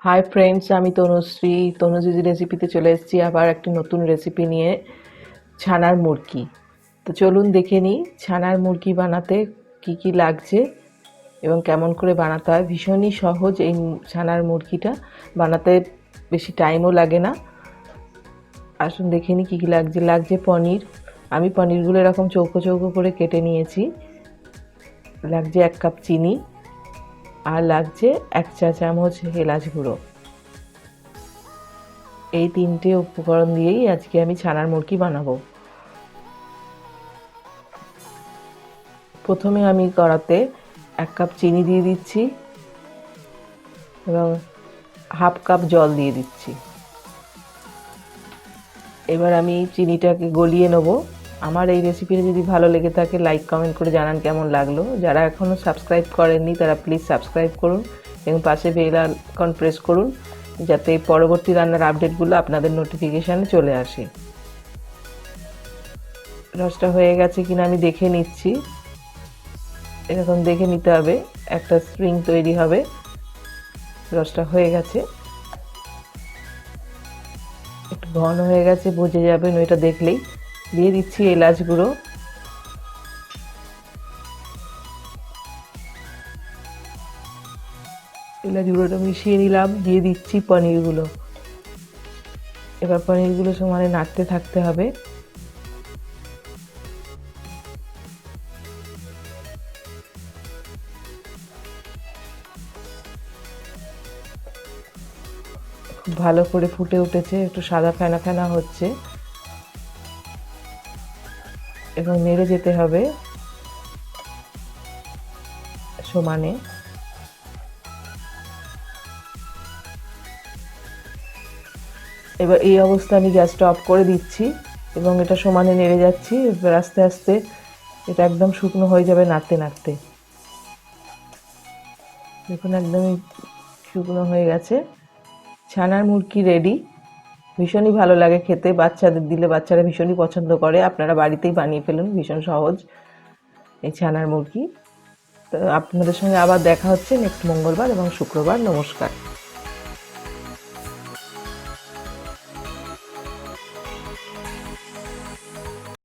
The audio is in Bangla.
হাই ফ্রেন্ডস, আমি তনুশ্রী। তনুজি রেসিপিতে চলে এসেছি আবার একটি নতুন রেসিপি নিয়ে, ছানার মুরকি। তো চলুন দেখে নিই ছানার মুরকি বানাতে কি কি লাগছে এবং কেমন করে বানাতে হয়। ভীষণই সহজ এই ছানার মুরকিটা বানাতে, বেশি টাইমও লাগে না। আসুন দেখে নিই কী কী লাগছে। লাগছে পনির, আমি পনিরগুলো এরকম চৌকো চৌকো করে কেটে নিয়েছি। লাগছে 1 কাপ চিনি, আর লাগছে 1 চা চামচ এলাচ গুঁড়ো। এই 3টে উপকরণ দিয়েই আজকে আমি ছানার মুরকি বানাবো। প্রথমে আমি কড়াতে 1 কাপ চিনি দিয়ে দিচ্ছি এবং হাফ কাপ জল দিয়ে দিচ্ছি। এবার আমি চিনিটাকে গলিয়ে নেব। আমার এই রেসিপিটা যদি ভালো লেগে থাকে লাইক কমেন্ট করে জানান কেমন লাগলো। যারা এখনও সাবস্ক্রাইব করেননি তারা প্লিজ সাবস্ক্রাইব করুন এবং পাশে বেল আইকন প্রেস করুন, যাতে পরবর্তী রান্নার আপডেটগুলো আপনাদের নোটিফিকেশানে চলে আসে। রসটা হয়ে গেছে কিনা আমি দেখে নিচ্ছি। এরকম দেখে নিতে হবে, একটা স্প্রিং তৈরি হবে। রসটা হয়ে গেছে, একটু ঘন হয়ে গেছে, বুঝে যাবেন ওইটা দেখলেই। দিয়ে দিচ্ছি এলাচ গুঁড়ো, এলাচ গুঁড়োটা মিশিয়ে নিলাম। দিয়ে দিচ্ছি পনিরগুলো। এবার পনিরগুলো সমানে নাড়তে থাকতে হবে। খুব ভালো করে ফুটে উঠেছে, একটু সাদা ফেনা ফেনা হচ্ছে এবং নেড়ে যেতে হবে সমানে। এবার এই অবস্থা আমি গ্যাসটা অফ করে দিচ্ছি এবং এটা সমানে নেড়ে যাচ্ছি। এবার আস্তে আস্তে এটা একদম শুকনো হয়ে যাবে নাড়তে নাড়তে। দেখুন একদমই শুকনো হয়ে গেছে। ছানার মুরকি রেডি। ভীষণই ভালো লাগে খেতে, বাচ্চাদের দিলে বাচ্চারা ভীষণই পছন্দ করে। আপনারা বাড়িতেই বানিয়ে ফেলুন, ভীষণ সহজ এই ছানার মুরকি। তো আপনাদের সঙ্গে আবার দেখা হচ্ছে নেক্সট মঙ্গলবার এবং শুক্রবার। নমস্কার।